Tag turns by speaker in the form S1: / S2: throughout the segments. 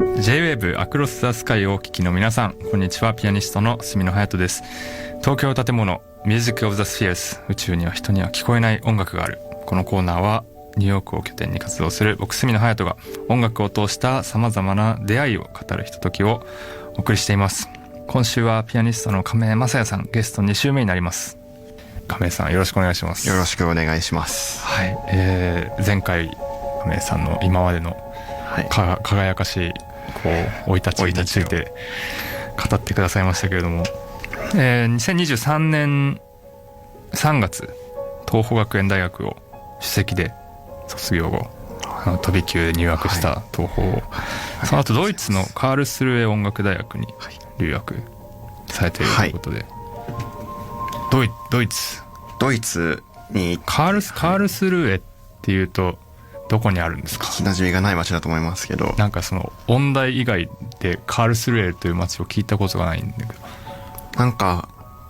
S1: J-WAVE アクロスザスカイをお聞きの皆さん、こんにちは。ピアニストの住野隼人です。東京建物ミュージックオブザスフィアス、宇宙には人には聞こえない音楽がある。このコーナーはニューヨークを拠点に活動する僕住野隼人が音楽を通した様々な出会いを語るひとときをお送りしています。今週はピアニストの亀井正也さん、ゲスト2週目になります。亀井さん、よろしくお願いします。
S2: よろしくお願いします。
S1: はい、前回亀井さんの今までの、輝かしいこう生い立ちについて語ってくださいましたけれども、2023年3月東邦学園大学を首席で卒業後飛び級で入学した東邦を、その後ドイツのカールスルーエ音楽大学に留学されているということで、ドイツにカールスルーエっていうとどこにあるんですか？
S2: 聞き馴染みがない街だと思いますけど、
S1: なんかその音大以外でカールスルーエという街を聞いたことがないんだけど、
S2: なんか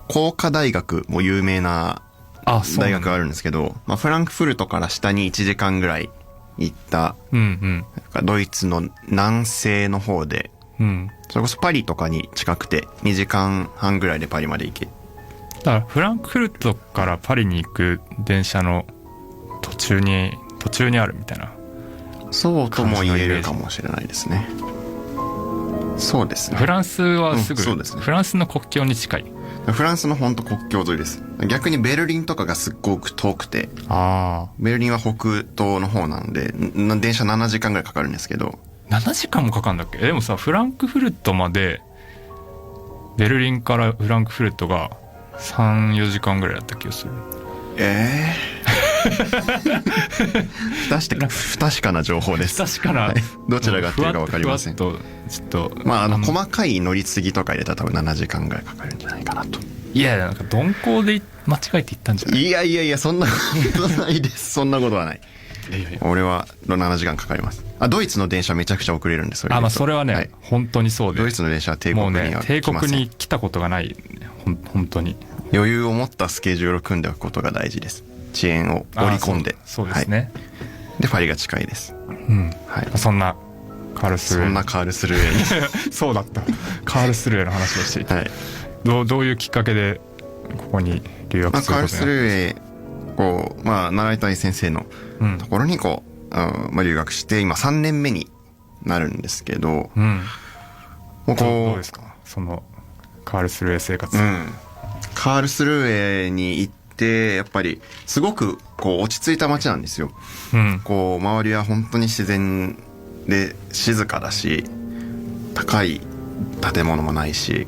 S2: 工科大学も有名な大学があるんですけど、フランクフルトから下に1時間ぐらい行った、ドイツの南西の方で、それこそパリとかに近くて2時間半ぐらいでパリまで行け。
S1: だからフランクフルトからパリに行く電車の途中にあるみたいな。
S2: そうとも言えるかもしれないですね。そうですね。
S1: フランスはすぐ、
S2: そうですね。
S1: フランスの国境に近い。
S2: フランスの本当国境沿いです。逆にベルリンとかがすっごく遠くて、ベルリンは北東の方なんで電車7時間ぐらいかかるんですけど。
S1: 7時間もかかるんだっけ？でもさ、フランクフルトまでベルリンからフランクフルトが 3,4 時間ぐらいだった気がする。
S2: 不確かな情報です。
S1: 確かな、
S2: どちらがっていうか分かりません。
S1: ちょっと
S2: 細かい乗り継ぎとか入れたら多分7時間ぐらいかかるんじゃないかなと。
S1: いや、なんか鈍行で間違えて行ったんじゃない？
S2: いやそんなことないです。そんなことはない。俺は7時間かかります。ドイツの電車めちゃくちゃ遅れるんです。
S1: それはね、本当にそうで、
S2: ドイツの電車は帝国には来ません。もうね、
S1: 帝国に来たことがない、本当に
S2: 余裕を持ったスケジュールを組んでおくことが大事です。遅延を織り込んで。
S1: そうですね、
S2: でパリが近いです。
S1: そんなカールスルーエ
S2: に
S1: そうだった。カールスルーエの話をしていて、どういうきっかけでここに留学することになったんですか？カールスルーエ習いたい先生のところに留学して今3年目になるんですけど、どうですか、そのカールスルーエ生活？
S2: カールスルーエに行ってやっぱりすごく落ち着いた街なんですよ。周りは本当に自然で静かだし、高い建物もないし、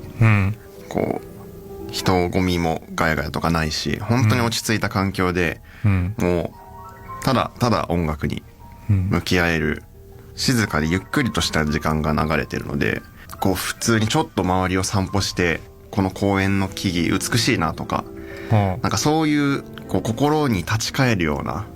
S2: 人混みもガヤガヤとかないし、本当に落ち着いた環境で、もうただただ音楽に向き合える、静かでゆっくりとした時間が流れてるので、普通にちょっと周りを散歩して、この公園の木々美しいなとか、なんかそういう心に立ち返るような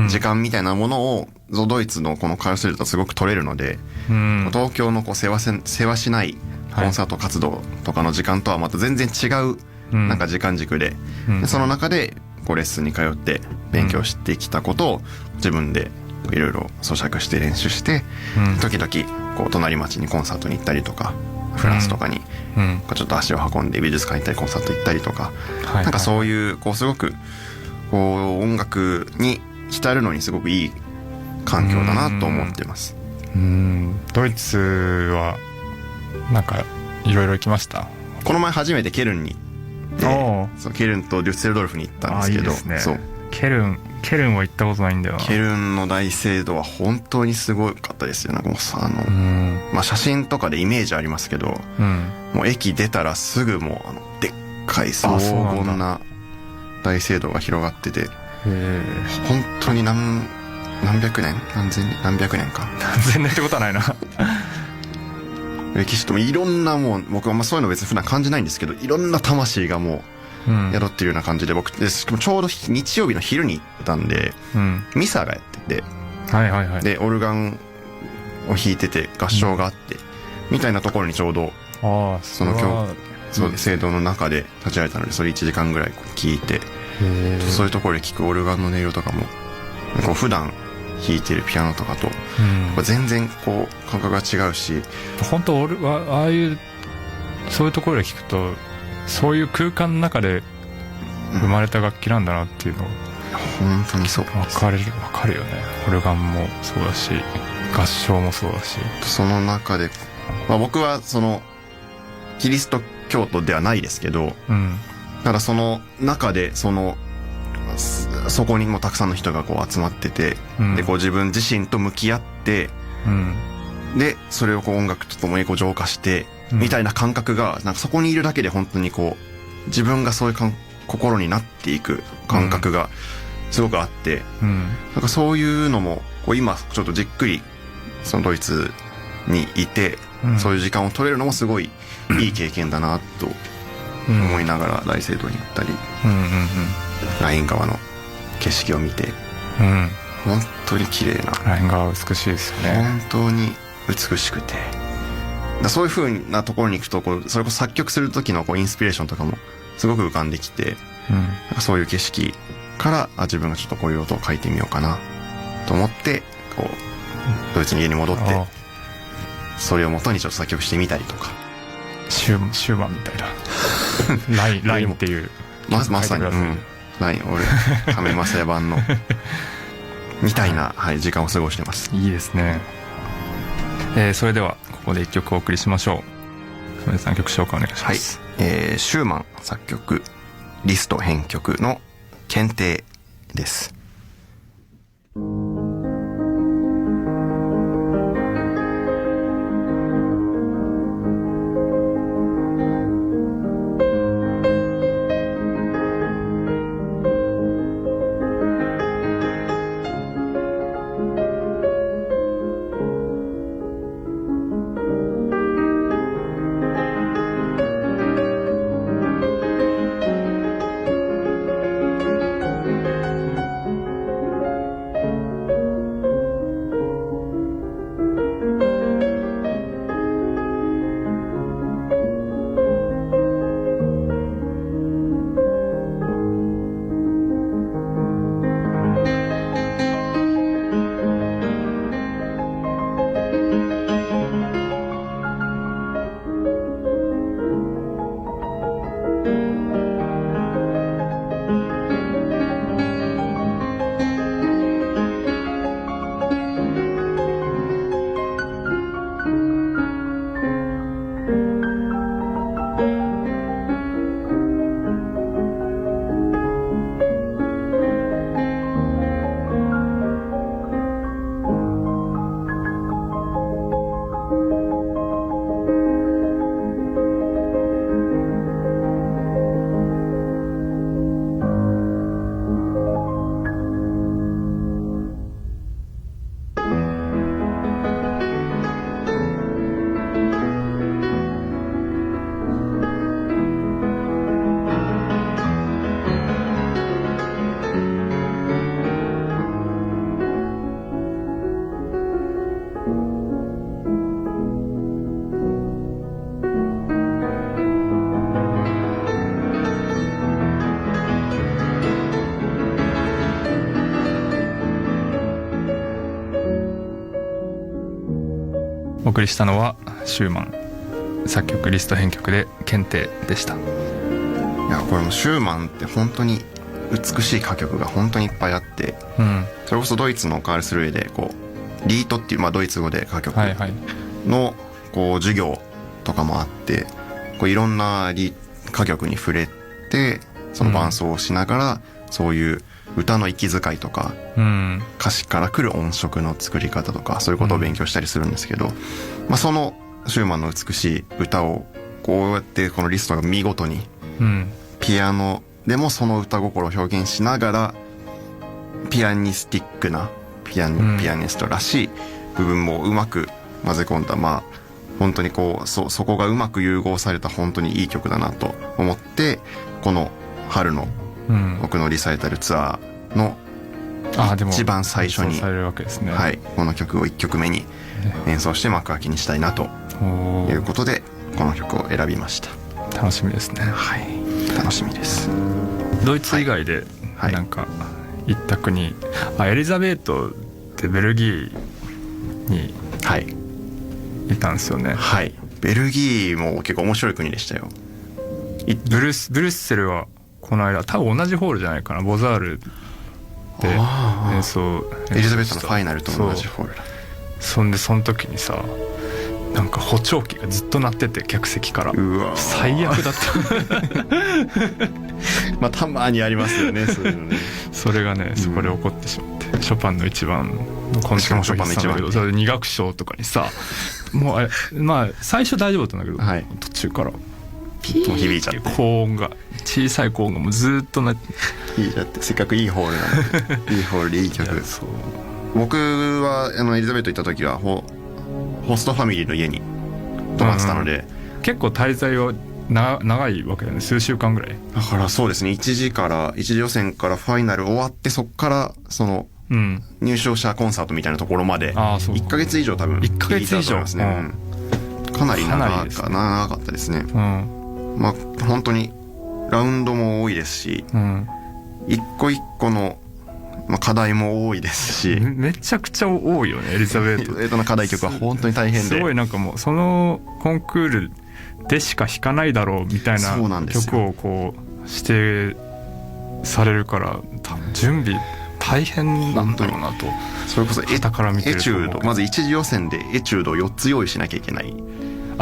S2: 時間みたいなものを、ドイツのこのカールスルーエとすごく取れるので、東京の世話しないコンサート活動とかの時間とはまた全然違うなんか時間軸で、その中でレッスンに通って勉強してきたことを自分でいろいろ咀嚼して練習して、時々隣町にコンサートに行ったりとか、フランスとかにちょっと足を運んで美術館行ったりコンサート行ったりとか、なんかそういうすごく音楽に浸るのにすごくいい環境だなと思ってます。
S1: ドイツはなんかいろいろ行きました？
S2: この前初めてケルンに行って、ケルンとデュッセルドルフに行ったんですけど、いいですね。そう、ケルンは行ったことないんだよな。ケルンの大聖堂は本当にすごかったですよ。なんかもう写真とかでイメージありますけど、もう駅出たらすぐもうでっかい荘厳な大聖堂が広がってて、本当に何百年何百年か
S1: 何千年ってことはないな
S2: 歴史ともいろんな、もう僕はそういうの別に普段感じないんですけど、いろんな魂がもう宿ってるような感じで、僕しかもちょうど日曜日の昼に行ったんで、ミサがやってて、でオルガンを弾いてて合唱があって、みたいなところにちょうどその聖堂の中で立ち会えたので、それ1時間ぐらい聞いて、そういうところで聞くオルガンの音色とかも普段弾いてるピアノとかと、全然こう感覚が違うし、
S1: 本当俺はああいうそういうところで聞くとそういう空間の中で生まれた楽器なんだなっていうのを
S2: 本当にそう
S1: 分かるよね。オルガンもそうだし合唱もそうだし、
S2: その中で、僕はそのキリスト教徒ではないですけど、ただその中でそこにもたくさんの人がこう集まってて、でこう自分自身と向き合って、でそれをこう音楽とともにこう浄化して、みたいな感覚がなんかそこにいるだけで本当にこう自分がそういう心になっていく感覚がすごくあって、なんかそういうのもこう今ちょっとじっくりそのドイツにいて、そういう時間を取れるのもすごいいい経験だなと思いながら大聖堂に行ったり、ライン川の景色を見て、本当に綺麗な、
S1: ライン川美しいですよね。
S2: 本当に美しくて、そういう風なところに行くとこうそれこそ作曲する時のこうインスピレーションとかもすごく浮かんできて、なんかそういう景色から自分がちょっとこういう音を書いてみようかなと思って、こうドイツに家に戻ってそれを元にちょっと作曲してみたりとか、
S1: シューマンみたいなラインっていう
S2: まさに、ライン俺亀正也版のみたいな、時間を過ごしてます。
S1: いいですね。それではここで一曲お送りしましょう。それでは曲紹介お願いします。
S2: シューマン作曲リスト編曲の検定です。
S1: お送りしたのはシューマン作曲リスト編曲で検定でした。い
S2: やこれもシューマンって本当に美しい歌曲が本当にいっぱいあって、それこそドイツのカールスルーエでこうリートっていう、ドイツ語で歌曲のこう授業とかもあって、こういろんな歌曲に触れてその伴奏をしながら、そういう歌の息遣いとか、歌詞から来る音色の作り方とかそういうことを勉強したりするんですけど、そのシューマンの美しい歌をこうやってこのリストが見事に、ピアノでもその歌心を表現しながらピアニスティックなピアニストらしい部分もうまく混ぜ込んだ、本当にこうそこがうまく融合された本当にいい曲だなと思って、この春の僕のリサイタルツアーの一番最初に、この曲を1曲目に演奏して幕開けにしたいなということでこの曲を選びました。
S1: 楽しみですね。
S2: 楽しみです。
S1: ドイツ以外でなんか行った国、エリザベートってベルギーに
S2: はい
S1: いたんですよね。
S2: はい。ベルギーも結構面白い国でしたよ。
S1: ブルッセルはこの間多分同じホールじゃないかな、ボザールで演奏
S2: エリザベスのファイナルと同じホールだ。
S1: その時にさ、なんか補聴器がずっと鳴ってて客席から、
S2: うわ
S1: 最悪だった
S2: まあたまにありますよね、そういうのね。
S1: それがね、そこで起こってしまって、ショパンの一番のコンサート
S2: ショパンの一番
S1: それで2楽章とかにさ、もうあれまあ最初大丈夫だったんだけど、
S2: はい、
S1: 途中からピー
S2: 響いちゃって
S1: 高音が、小さい高音がもうずっとなって
S2: 響いちゃって、せっかくいいホールなのでいいホールでいい曲。
S1: そう、
S2: 僕はエリザベート行った時はホストファミリーの家に泊まってたので、
S1: 結構滞在は長いわけだね、数週間ぐらい。
S2: だからそうですね、一次予選からファイナル終わって、そっからその入賞者コンサートみたいなところまで1ヶ月以上多分
S1: 1ヶ月以上
S2: ですね、かなり長かったですね。まあ本当にラウンドも多いですし、一個一個の課題も多いですし、
S1: めちゃくちゃ多いよね、エリザベート
S2: の課題曲は本当に大変で、
S1: すごいなんかもうそのコンクールでしか弾かないだろうみたいな曲をこう指定されるから、準備大変なんだろうなと。
S2: それこそエチュード、まず一次予選でエチュードを4つ用意しなきゃいけない。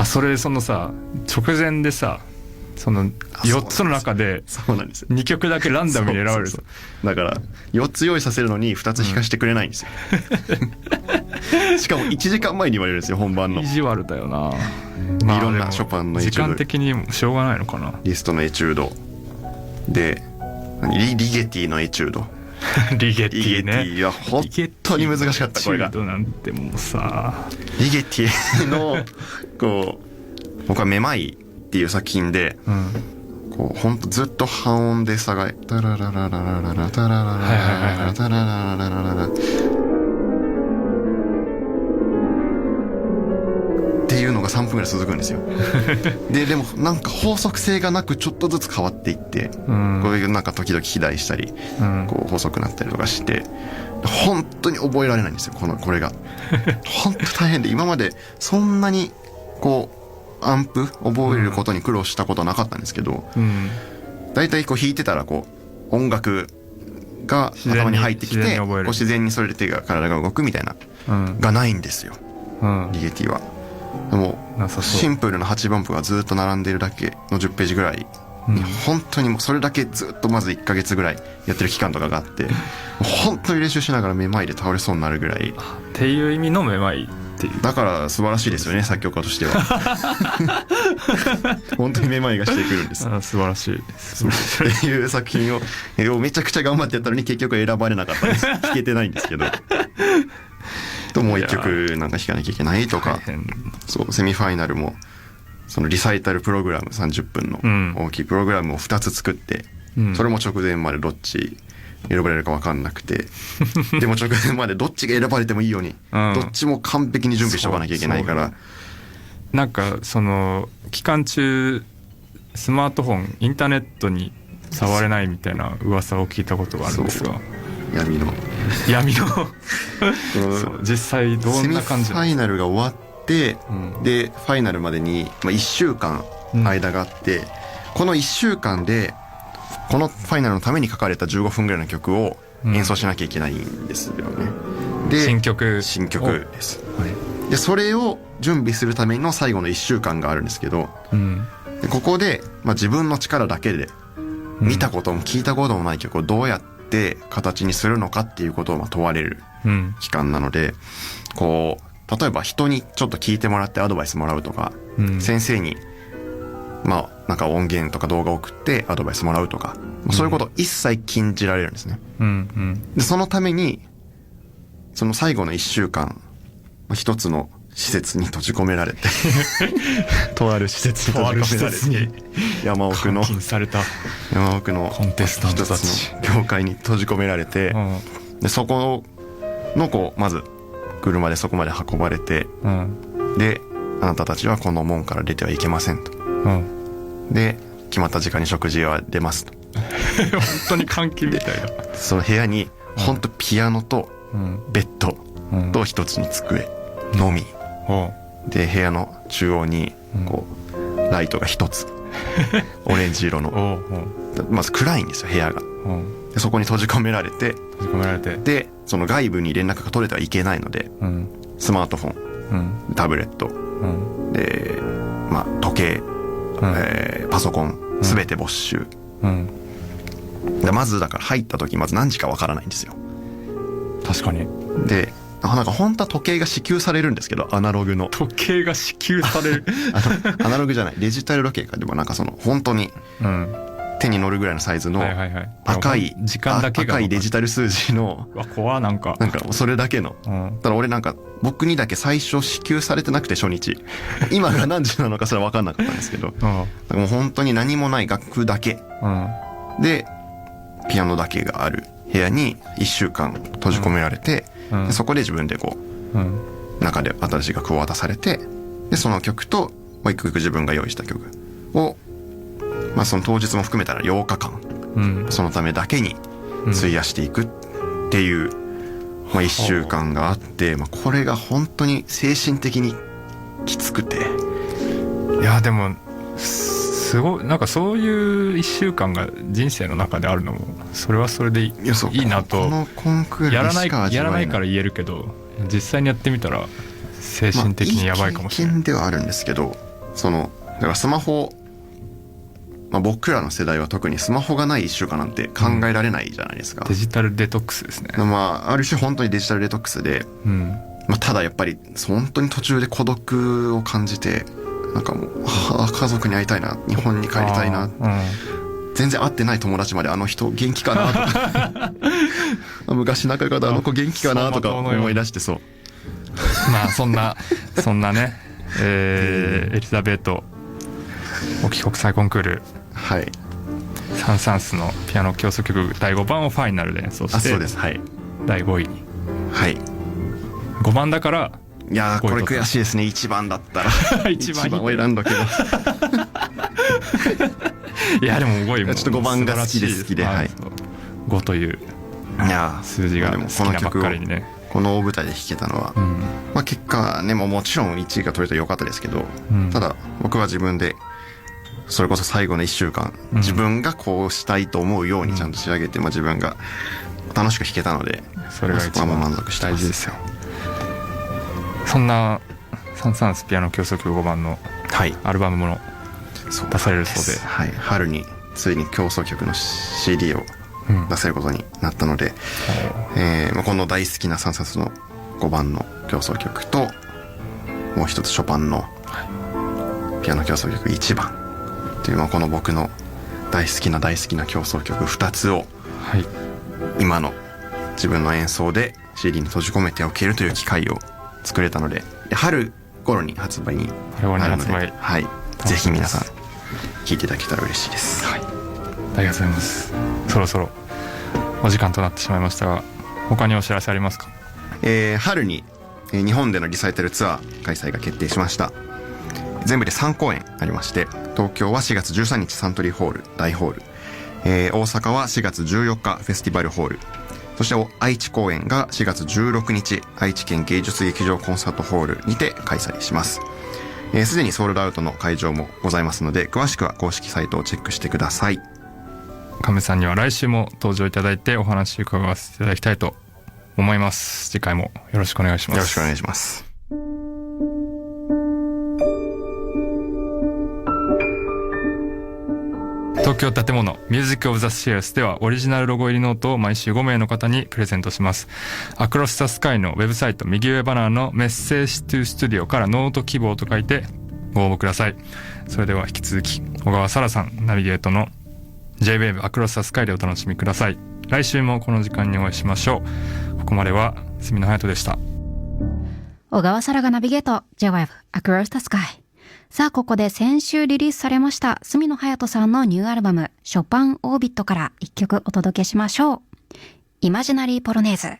S1: それそのさ、直前でさ、その4つの中で2曲だけランダムに選ばれる。
S2: だから4つ用意させるのに2つ弾かしてくれないんですよ、しかも1時間前に言われるんですよ、本番の。
S1: 意地悪だよな。
S2: いろんなショパンのエチュード、
S1: 時間的にもしょうがないのかな。
S2: リストのエチュードでリゲティのエチュード
S1: リゲティね。
S2: リゲティは本当に難しかった。これが
S1: なんてもうさ、
S2: リゲティのこう僕はめまいっていう作品で、こう本当ずっと半音で下がりタラララララララタラララララタララララララっていうのが3分ぐらい続くんですよ。でもなんか法則性がなくちょっとずつ変わっていって、こういうなんか時々肥大したり、こう細くなったりとかして、本当に覚えられないんですよ、これが。本当大変で、今までそんなにこうアンプ覚えることに苦労したことはなかったんですけど、だいたいこう弾いてたらこう音楽が頭に入ってきて、自然にそれで体が動くみたいな、がないんですよ、リゲティは。でもシンプルな8分音符がずっと並んでるだけの10ページぐらいに、本当にもうそれだけずっとまず1ヶ月ぐらいやってる期間とかがあって、本当に練習しながらめまいで倒れそうになるぐらい
S1: っていう意味のめまいっていう。
S2: だから素晴らしいですよね、作曲家としては。本当にめまいがしてくるんです。
S1: 素晴らしい
S2: っていう作品をめちゃくちゃ頑張ってやったのに結局選ばれなかったんです。弾けてないんですけど。ともう一曲なんか弾かなきゃいけないとか、そうセミファイナルもそのリサイタルプログラム30分の大きいプログラムを2つ作って、それも直前までどっち選ばれるか分かんなくて、でも直前までどっちが選ばれてもいいように、どっちも完璧に準備しておかなきゃいけないから。
S1: なんかその期間中スマートフォンインターネットに触れないみたいな噂を聞いたことがあるんですが、
S2: 闇の
S1: 実際どんな感じ。
S2: セミファイナルが終わって、でファイナルまでに1週間間があって、この1週間でこのファイナルのために書かれた15分ぐらいの曲を演奏しなきゃいけないんですよね。で
S1: 新曲
S2: です、でそれを準備するための最後の1週間があるんですけど、でここで、自分の力だけで見たことも聞いたこともない曲をどうやって形にするのかっていうことを問われる期間なので、こう例えば人にちょっと聞いてもらってアドバイスもらうとか、先生になんか音源とか動画を送ってアドバイスもらうとか、そういうこと一切禁じられるんですね。でそのためにその最後の1週間一つの施設に閉じ込められてとある施設に閉じ込められて山奥の
S1: コンテスタントたち
S2: 一つの教会に閉じ込められて、でそこのまず車でそこまで運ばれて、であなたたちはこの門から出てはいけませんと、で決まった時間に食事は出ますと
S1: 本当に監禁みたいな。
S2: その部屋に本当ピアノとベッドと一つに机のみ、で部屋の中央にこうライトが一つオレンジ色のまず暗いんですよ部屋が。でそこに閉じ込められてでその外部に連絡が取れてはいけないので、スマートフォン、タブレット、で時計、パソコン全て没収、でまずだから入った時まず何時かわからないんですよ。
S1: 確かに。
S2: でなんか本当は時計が支給されるんですけど、アナログの
S1: 時計が支給される
S2: アナログじゃないデジタル時計か。でもなんかその本当に手に乗るぐらいのサイズの赤い
S1: 時間だけが
S2: 赤いデジタル数字の
S1: 怖なんか
S2: それだけの、ただ俺なんか僕にだけ最初支給されてなくて、初日今が何時なのかそれは分かんなかったんですけど、もう本当に何もない楽譜だけ、でピアノだけがある部屋に1週間閉じ込められて、でそこで自分でこう、中で新しい楽譜を渡されて、でその曲ともう一個自分が用意した曲を、その当日も含めたら8日間、そのためだけに費やしていくっていう、1週間があって、これが本当に精神的にきつくて。
S1: いやでもすごいなんかそういう1週間が人生の中であるのもそれはそれでいいなと。
S2: このコンクール
S1: やらないから言えるけど、実際にやってみたら精神的にやばいかもしれない。
S2: いい経験ではあるんですけど、だからスマホ、僕らの世代は特にスマホがない1週間なんて考えられないじゃないですか。
S1: デジタルデトックスですね。
S2: ある種本当にデジタルデトックスで、ただやっぱり本当に途中で孤独を感じて、なんかもう家族に会いたいな、日本に帰りたいな、全然会ってない友達まであの人元気かなとか昔仲良かったあの子元気かなとか思い出して、そう
S1: そんなね、エリザベート沖国際コンクール、サン・サンスのピアノ協奏曲第5番をファイナルで演奏して、
S2: そうです、
S1: 第5位に、5番だから。
S2: いやこれ悔しいですね。1番だったら1番を選んだけど
S1: いやでも5位も
S2: ちょっと5番が好きで
S1: 5という数字が好きなばっかりにね、
S2: この大舞台で弾けたのは、結果ねもちろん1位が取れたらよかったですけど、ただ僕は自分でそれこそ最後の1週間、自分がこうしたいと思うようにちゃんと仕上げて、自分が楽しく弾けたので、
S1: それが一番
S2: 満足してます。
S1: 大事ですよ。そんなサン・サンスピアノ協奏曲5番のアルバムも出されるそうで、
S2: 春についに協奏曲の CD を出せることになったので、この大好きなサン・サンスの5番の協奏曲と、もう一つショパンのピアノ協奏曲1番という、この僕の大好きな協奏曲2つを、今の自分の演奏で CD に閉じ込めておけるという機会を作れたので、春頃に発売になるので、ぜひ皆さん聴いていただけたら嬉しいです。
S1: ありがとうございます。そろそろお時間となってしまいましたが、他にお知らせありますか？
S2: 春に日本でのリサイタルツアー開催が決定しました。全部で3公演ありまして、東京は4月13日サントリーホール大ホール、大阪は4月14日フェスティバルホール、そして愛知公演が4月16日愛知県芸術劇場コンサートホールにて開催します。すでにソールドアウトの会場もございますので、詳しくは公式サイトをチェックしてください。
S1: 亀さんには来週も登場いただいてお話を伺わせていただきたいと思います。次回もよろしくお願いします。
S2: よろしくお願いします。
S1: 東京建物ミュージックオブザシェアスではオリジナルロゴ入りノートを毎週5名の方にプレゼントします。アクロスタスカイのウェブサイト右上バナーのメッセージトゥスタジオからノート希望と書いてご応募ください。それでは引き続き小川沙羅さんナビゲートの J-WAVE アクロスタスカイでお楽しみください。来週もこの時間にお会いしましょう。ここまでは住野隼人でした。
S3: 小川沙羅がナビゲート J-WAVE アクロスタスカイ。さあここで先週リリースされました住野隼人さんのニューアルバムショパンオービットから一曲お届けしましょう。イマジナリーポロネーズ。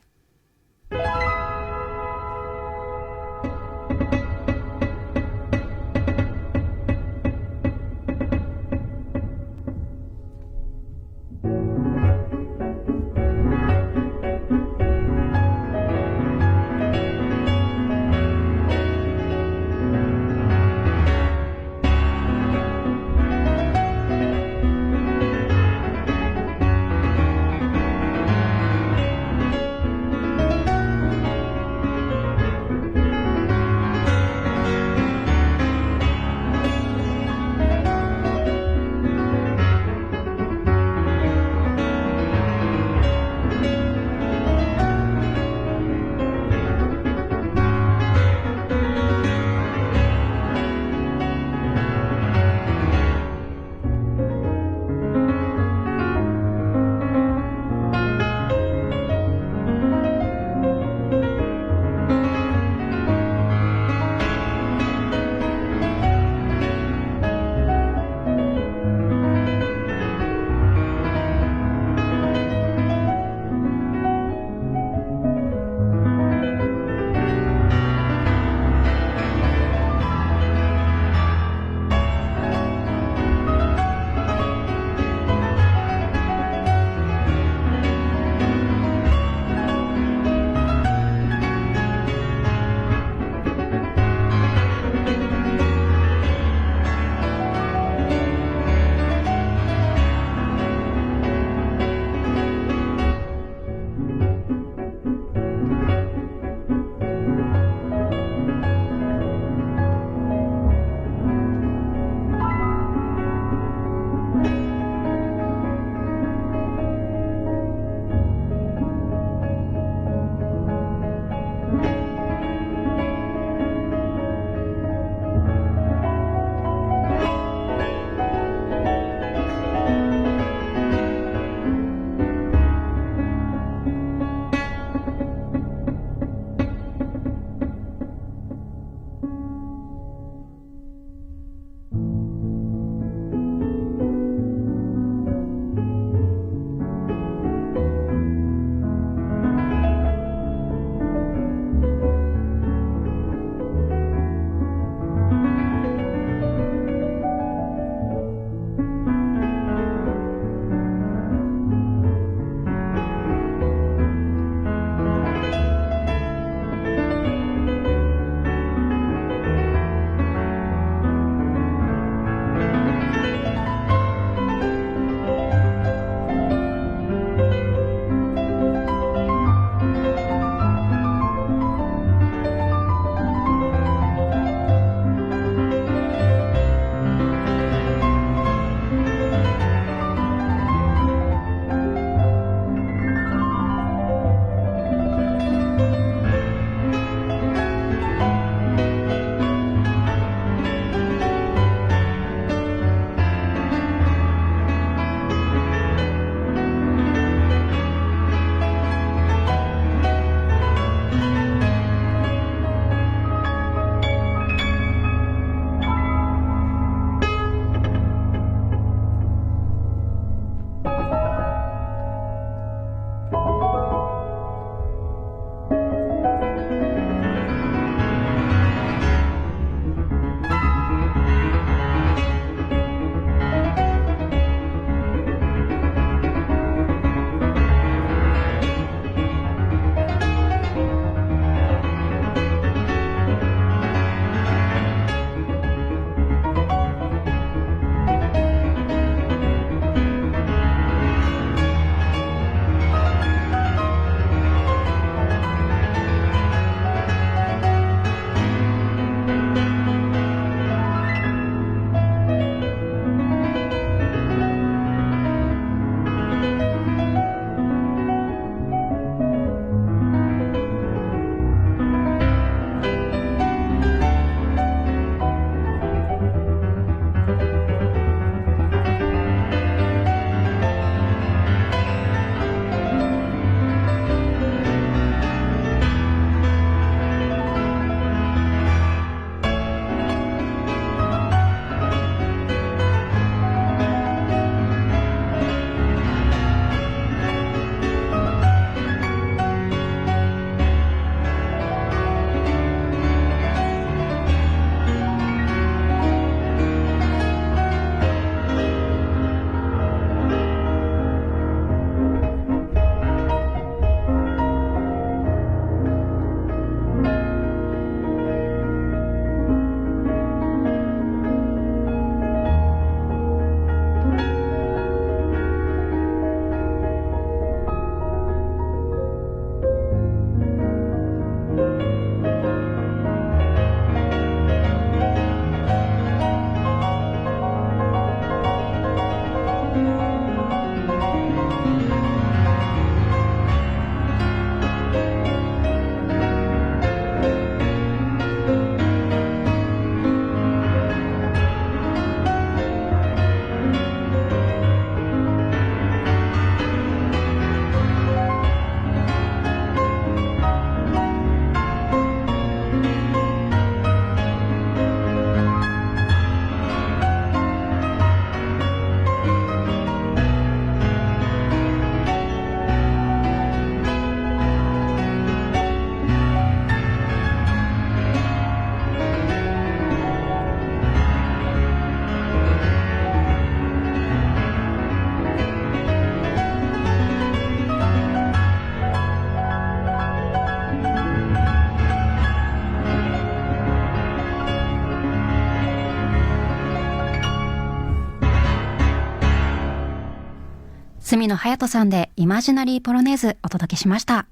S3: 角野隼人さんでイマジナリーポロネーズお届けしました。